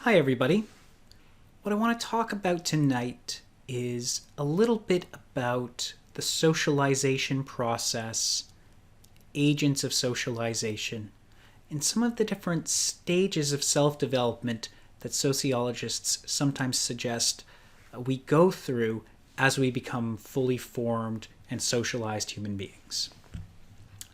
Hi everybody. What I want to talk about tonight is a little bit about the socialization process, agents of socialization, and some of the different stages of self-development that sociologists sometimes suggest we go through as we become fully formed and socialized human beings.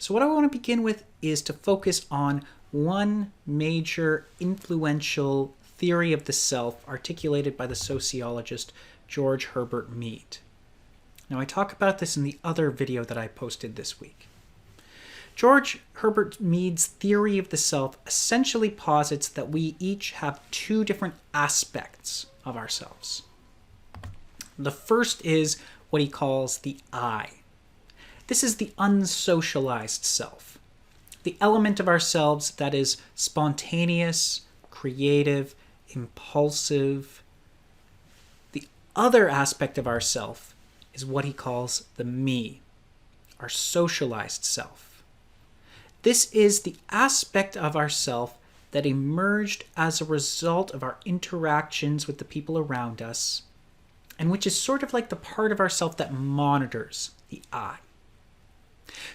So what I want to begin with is to focus on one major influential theory of the self articulated by the sociologist George Herbert Mead. Now, I talk about this in the other video that I posted this week. George Herbert Mead's theory of the self essentially posits that we each have two different aspects of ourselves. The first is what he calls the I. This is the unsocialized self, the element of ourselves that is spontaneous, creative, impulsive. The other aspect of ourself is what he calls the me, our socialized self. This is the aspect of ourself that emerged as a result of our interactions with the people around us, and which is sort of like the part of ourself that monitors the I.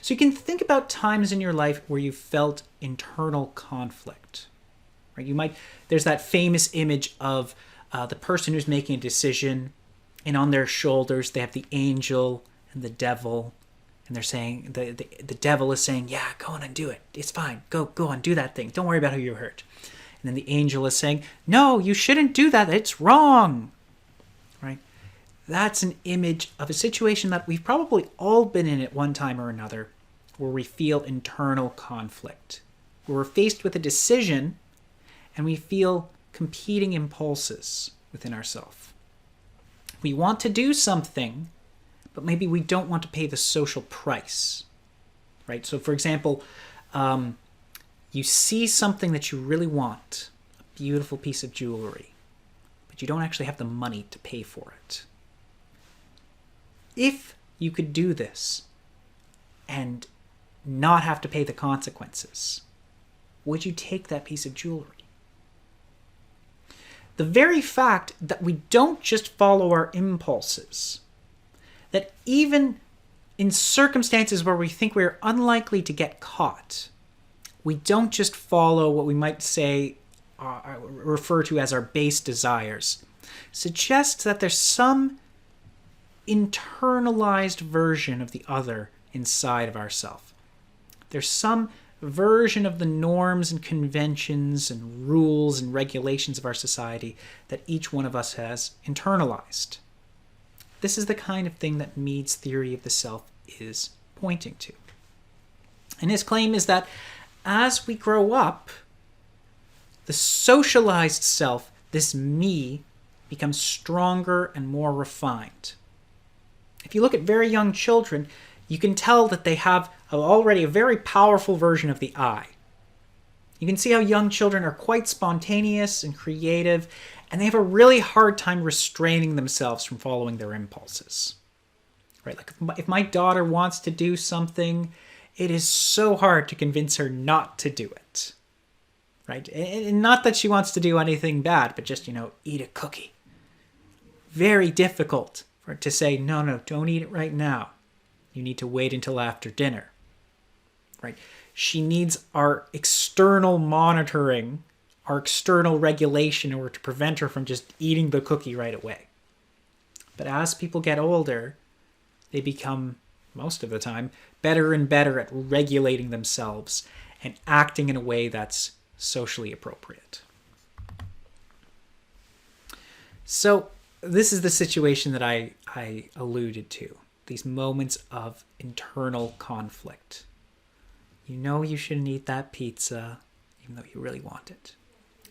So you can think about times in your life where you felt internal conflict. Right? There's that famous image of the person who's making a decision, and on their shoulders they have the angel and the devil, and they're saying the devil is saying, "Yeah, go on and do it. It's fine. Go on, do that thing. Don't worry about who you hurt." And then the angel is saying, "No, you shouldn't do that. It's wrong." Right? That's an image of a situation that we've probably all been in at one time or another, where we feel internal conflict, where we're faced with a decision and we feel competing impulses within ourselves. We want to do something, but maybe we don't want to pay the social price. Right? So for example, you see something that you really want, a beautiful piece of jewelry, but you don't actually have the money to pay for it. If you could do this and not have to pay the consequences, would you take that piece of jewelry? The very fact that we don't just follow our impulses, that even in circumstances where we think we're unlikely to get caught, we don't just follow what we might say, refer to as our base desires, suggests that there's some internalized version of the other inside of ourselves. There's some version of the norms and conventions and rules and regulations of our society that each one of us has internalized. This is the kind of thing that Mead's theory of the self is pointing to. And his claim is that as we grow up, the socialized self, this me, becomes stronger and more refined. If you look at very young children, you can tell that they have already a very powerful version of the I. You can see how young children are quite spontaneous and creative, and they have a really hard time restraining themselves from following their impulses. Right? Like if my daughter wants to do something, it is so hard to convince her not to do it. Right? And not that she wants to do anything bad, but just, eat a cookie. Very difficult for it to say, no, don't eat it right now. You need to wait until after dinner. Right? She needs our external monitoring, our external regulation in order to prevent her from just eating the cookie right away. But as people get older, they become, most of the time, better and better at regulating themselves and acting in a way that's socially appropriate. So this is the situation that I alluded to. These moments of internal conflict. You know you shouldn't eat that pizza, even though you really want it.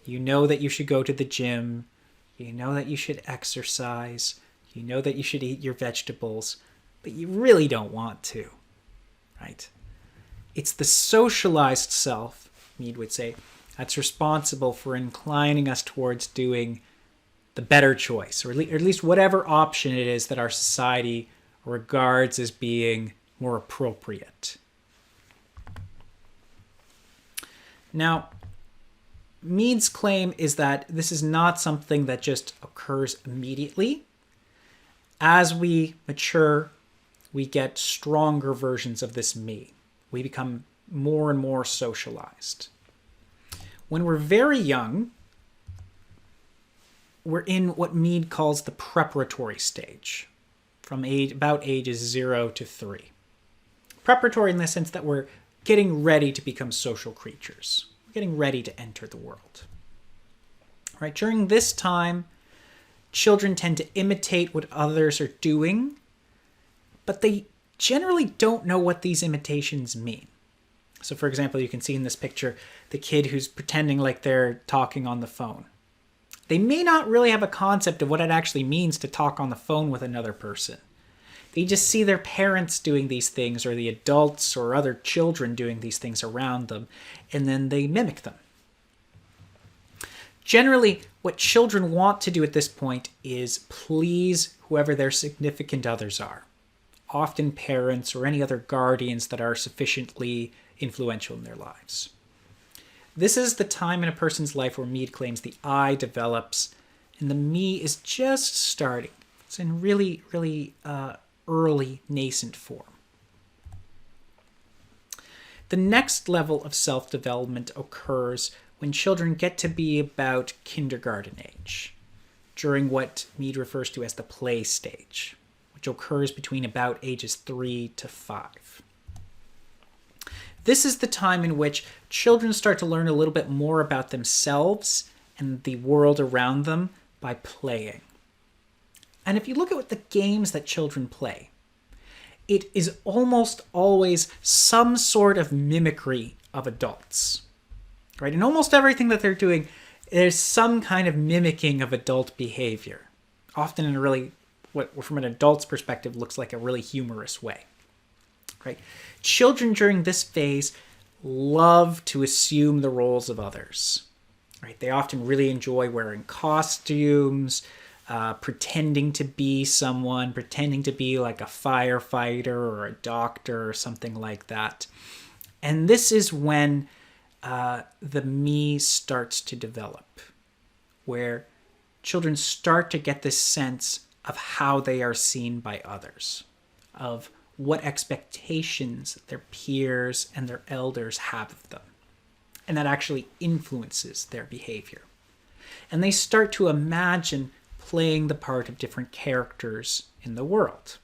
You know that you should go to the gym. You know that you should exercise. You know that you should eat your vegetables, but you really don't want to, right? It's the socialized self, Mead would say, that's responsible for inclining us towards doing the better choice, or at least whatever option it is that our society regards as being more appropriate. Now, Mead's claim is that this is not something that just occurs immediately. As we mature, we get stronger versions of this me. We become more and more socialized. When we're very young, we're in what Mead calls the preparatory stage, from about ages 0 to 3. Preparatory in the sense that we're getting ready to become social creatures. We're getting ready to enter the world. Right? During this time, children tend to imitate what others are doing, but they generally don't know what these imitations mean. So for example, you can see in this picture the kid who's pretending like they're talking on the phone. They may not really have a concept of what it actually means to talk on the phone with another person. They just see their parents doing these things, or the adults or other children doing these things around them, and then they mimic them. Generally, what children want to do at this point is please whoever their significant others are, often parents or any other guardians that are sufficiently influential in their lives. This is the time in a person's life where Mead claims the I develops and the me is just starting. It's in really, really early nascent form. The next level of self-development occurs when children get to be about kindergarten age, during what Mead refers to as the play stage, which occurs between about ages 3 to 5. This is the time in which children start to learn a little bit more about themselves and the world around them by playing. And if you look at what the games that children play, it is almost always some sort of mimicry of adults. Right? In almost everything that they're doing, there's some kind of mimicking of adult behavior, often in a really, what from an adult's perspective looks like a really humorous way. Right? Children during this phase love to assume the roles of others. Right? They often really enjoy wearing costumes, pretending to be someone, pretending to be like a firefighter or a doctor or something like that. And this is when the me starts to develop, where children start to get this sense of how they are seen by others, of what expectations their peers and their elders have of them. And that actually influences their behavior. And they start to imagine playing the part of different characters in the world.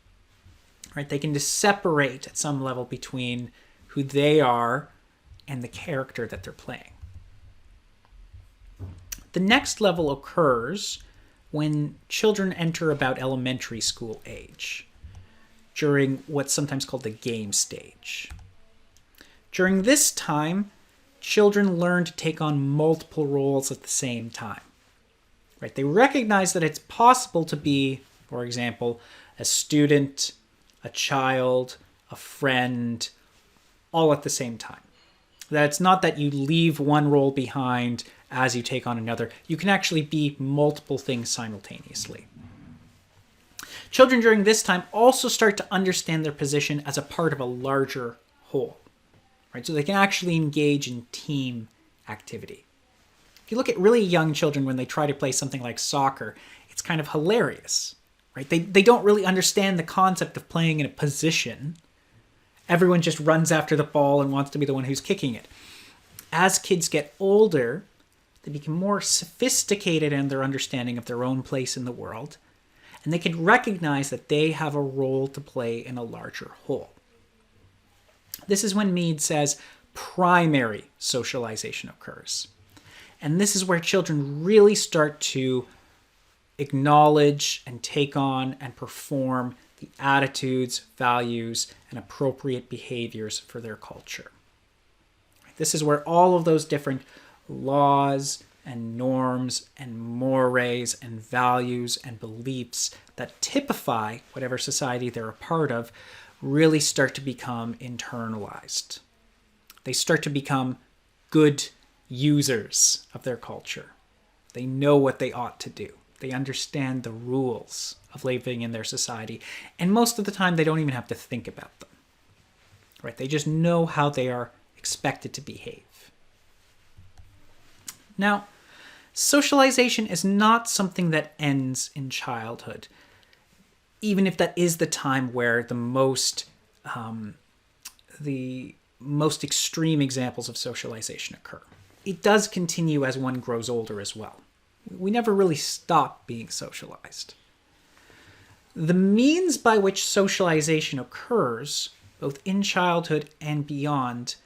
Right? They can just separate at some level between who they are and the character that they're playing. The next level occurs when children enter about elementary school age, during what's sometimes called the game stage. During this time, children learn to take on multiple roles at the same time. Right? They recognize that it's possible to be, for example, a student, a child, a friend, all at the same time. That it's not that you leave one role behind as you take on another. You can actually be multiple things simultaneously. Children during this time also start to understand their position as a part of a larger whole. Right? So they can actually engage in team activity. If you look at really young children when they try to play something like soccer, it's kind of hilarious. Right? They don't really understand the concept of playing in a position. Everyone just runs after the ball and wants to be the one who's kicking it. As kids get older, they become more sophisticated in their understanding of their own place in the world, and they can recognize that they have a role to play in a larger whole. This is when Mead says primary socialization occurs. And this is where children really start to acknowledge and take on and perform the attitudes, values, and appropriate behaviors for their culture. This is where all of those different laws and norms and mores and values and beliefs that typify whatever society they're a part of really start to become internalized. They start to become good users of their culture. They know what they ought to do. They understand the rules of living in their society. And most of the time, they don't even have to think about them. Right? They just know how they are expected to behave. Now, socialization is not something that ends in childhood, even if that is the time where the most extreme examples of socialization occur. It does continue as one grows older as well. We never really stop being socialized. The means by which socialization occurs, both in childhood and beyond,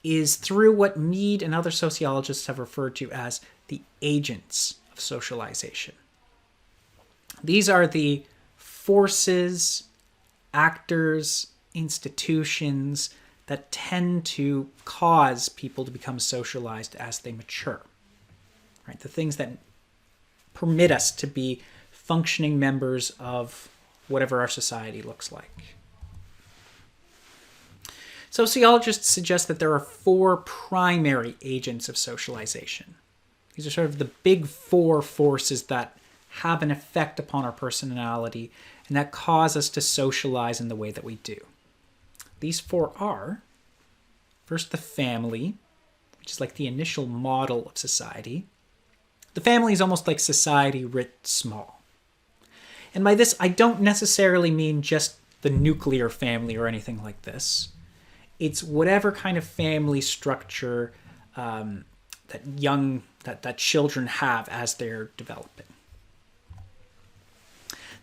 is through what Mead and other sociologists have referred to as the agents of socialization. These are the forces, actors, institutions that tend to cause people to become socialized as they mature. Right? The things that permit us to be functioning members of whatever our society looks like. Sociologists suggest that there are 4 primary agents of socialization. These are sort of the big 4 forces that have an effect upon our personality and that cause us to socialize in the way that we do. These 4 are, first, the family, which is like the initial model of society. The family is almost like society writ small. And by this, I don't necessarily mean just the nuclear family or anything like this. It's whatever kind of family structure that children have as they're developing.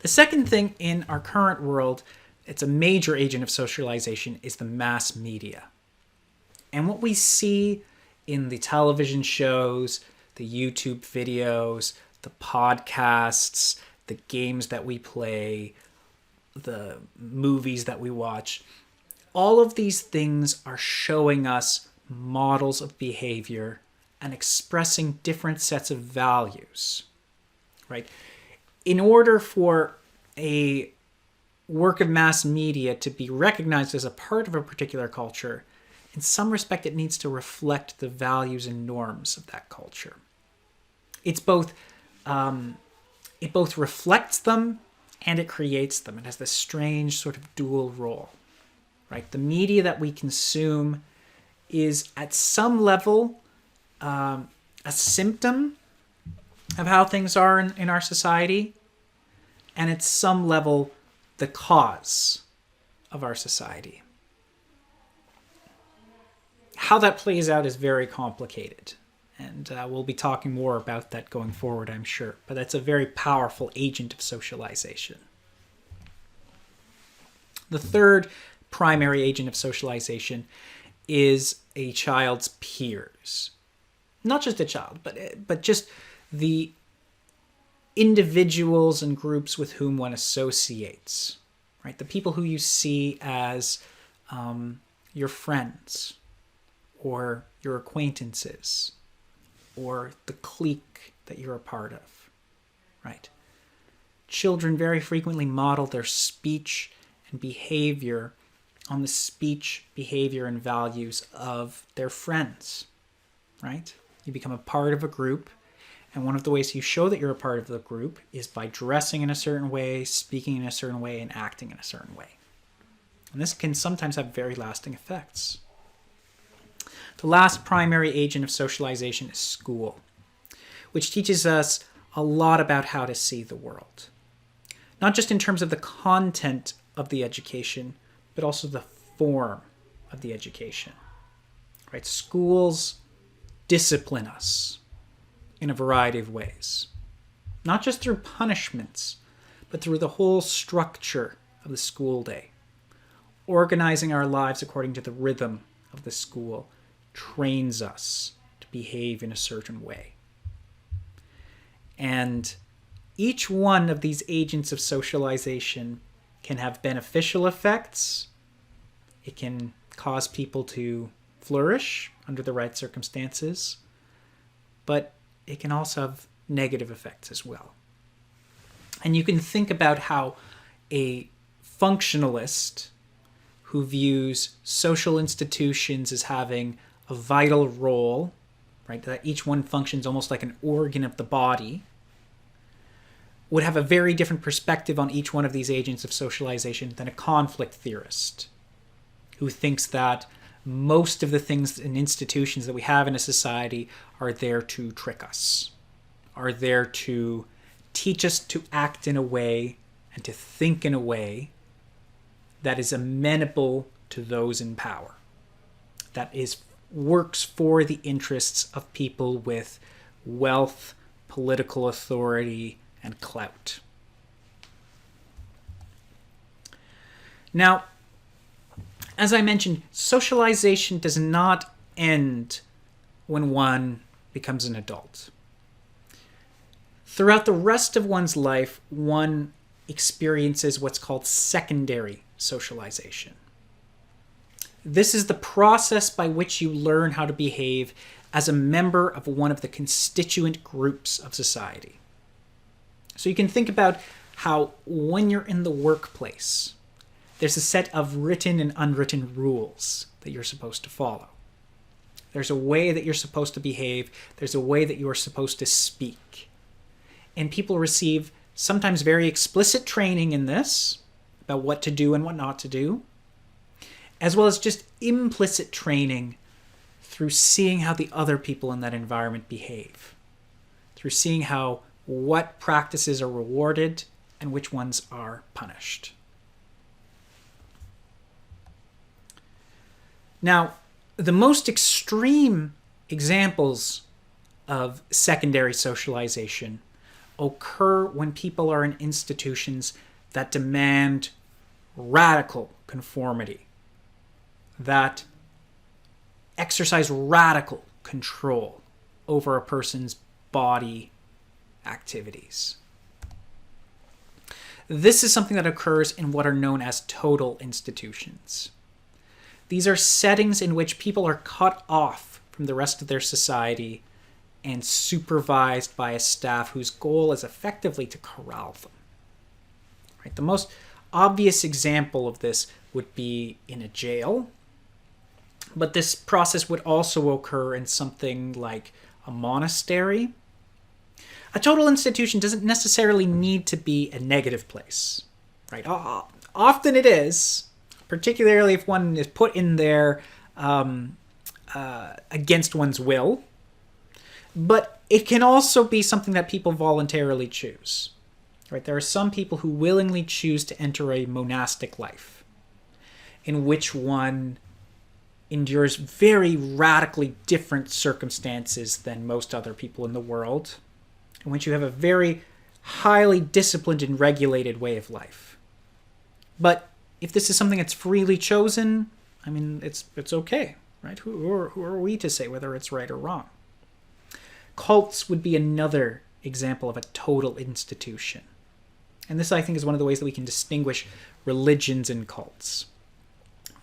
The second thing in our current world, it's a major agent of socialization, is the mass media. And what we see in the television shows, the YouTube videos, the podcasts, the games that we play, the movies that we watch, all of these things are showing us models of behavior and expressing different sets of values, right? In order for a work of mass media to be recognized as a part of a particular culture, in some respect it needs to reflect the values and norms of that culture. It both reflects them and it creates them. It has this strange sort of dual role, right? The media that we consume is at some level a symptom of how things are in our society, and at some level the cause of our society. How that plays out is very complicated, and we'll be talking more about that going forward, I'm sure. But that's a very powerful agent of socialization. The third primary agent of socialization is a child's peers. Not just a child, but just the individuals and groups with whom one associates, right? The people who you see as your friends or your acquaintances or the clique that you're a part of, right? Children very frequently model their speech and behavior on the speech, behavior, and values of their friends, right? You become a part of a group, and one of the ways you show that you're a part of the group is by dressing in a certain way, speaking in a certain way, and acting in a certain way. And this can sometimes have very lasting effects. The last primary agent of socialization is school, which teaches us a lot about how to see the world. Not just in terms of the content of the education, but also the form of the education. Right? Schools discipline us in a variety of ways. Not just through punishments, but through the whole structure of the school day. Organizing our lives according to the rhythm of the school trains us to behave in a certain way. And each one of these agents of socialization can have beneficial effects. It can cause people to flourish under the right circumstances, but it can also have negative effects as well. And you can think about how a functionalist who views social institutions as having a vital role, right, that each one functions almost like an organ of the body, would have a very different perspective on each one of these agents of socialization than a conflict theorist who thinks that most of the things and institutions that we have in a society are there to trick us, are there to teach us to act in a way and to think in a way that is amenable to those in power, that works for the interests of people with wealth, political authority, and clout. Now, as I mentioned, socialization does not end when one becomes an adult. Throughout the rest of one's life, one experiences what's called secondary socialization. This is the process by which you learn how to behave as a member of one of the constituent groups of society. So you can think about how when you're in the workplace, there's a set of written and unwritten rules that you're supposed to follow. There's a way that you're supposed to behave. There's a way that you are supposed to speak. And people receive sometimes very explicit training in this about what to do and what not to do, as well as just implicit training through seeing how the other people in that environment behave, through seeing how what practices are rewarded and which ones are punished. Now, the most extreme examples of secondary socialization occur when people are in institutions that demand radical conformity, that exercise radical control over a person's body activities. This is something that occurs in what are known as total institutions. These are settings in which people are cut off from the rest of their society and supervised by a staff whose goal is effectively to corral them. Right? The most obvious example of this would be in a jail, but this process would also occur in something like a monastery. A total institution doesn't necessarily need to be a negative place, right? Often it is, particularly if one is put in there against one's will. But it can also be something that people voluntarily choose. Right? There are some people who willingly choose to enter a monastic life, in which one endures very radically different circumstances than most other people in the world, in which you have a very highly disciplined and regulated way of life. But if this is something that's freely chosen, I mean, it's okay, right? Who are we to say whether it's right or wrong? Cults would be another example of a total institution. And this, I think, is one of the ways that we can distinguish religions and cults,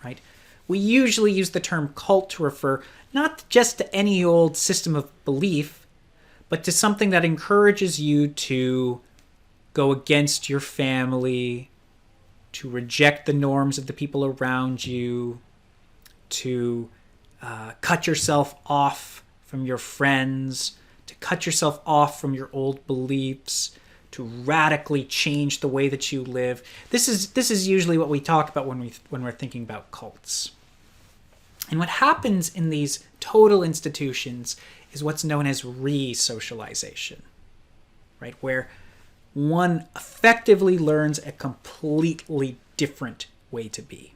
right? We usually use the term cult to refer not just to any old system of belief, but to something that encourages you to go against your family, to reject the norms of the people around you, to cut yourself off from your friends, to cut yourself off from your old beliefs, to radically change the way that you live. This is usually what we talk about when we're thinking about cults. And what happens in these total institutions is what's known as re-socialization, right? Where one effectively learns a completely different way to be.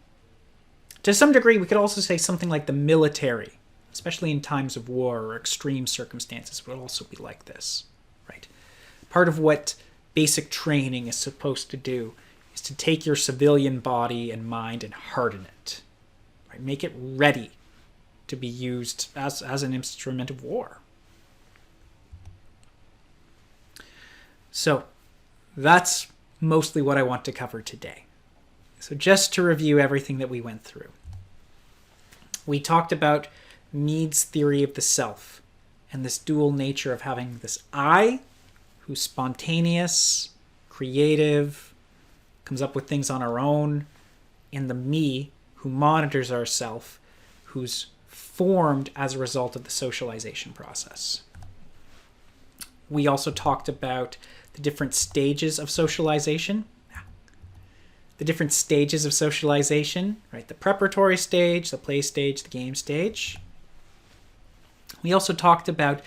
To some degree, we could also say something like the military, especially in times of war or extreme circumstances, would also be like this, right? Part of what basic training is supposed to do is to take your civilian body and mind and harden it, right? Make it ready to be used as an instrument of war. So that's mostly what I want to cover today. So just to review everything that we went through. We talked about Mead's theory of the self and this dual nature of having this I, who's spontaneous, creative, comes up with things on our own, and the me, who monitors ourself, who's formed as a result of the socialization process. We also talked about the different stages of socialization. the different stages of socialization, right? The preparatory stage, the play stage, the game stage. We also talked about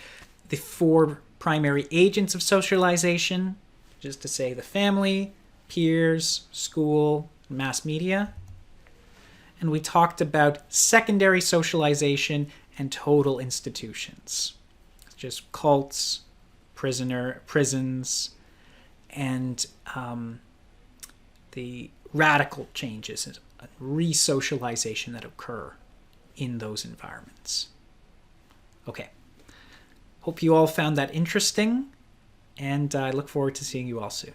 the 4 primary agents of socialization, just to say the family, peers, school, mass media. And we talked about secondary socialization and total institutions, just cults, prisons, and the radical changes and re-socialization that occur in those environments. Okay. Hope you all found that interesting, and I look forward to seeing you all soon.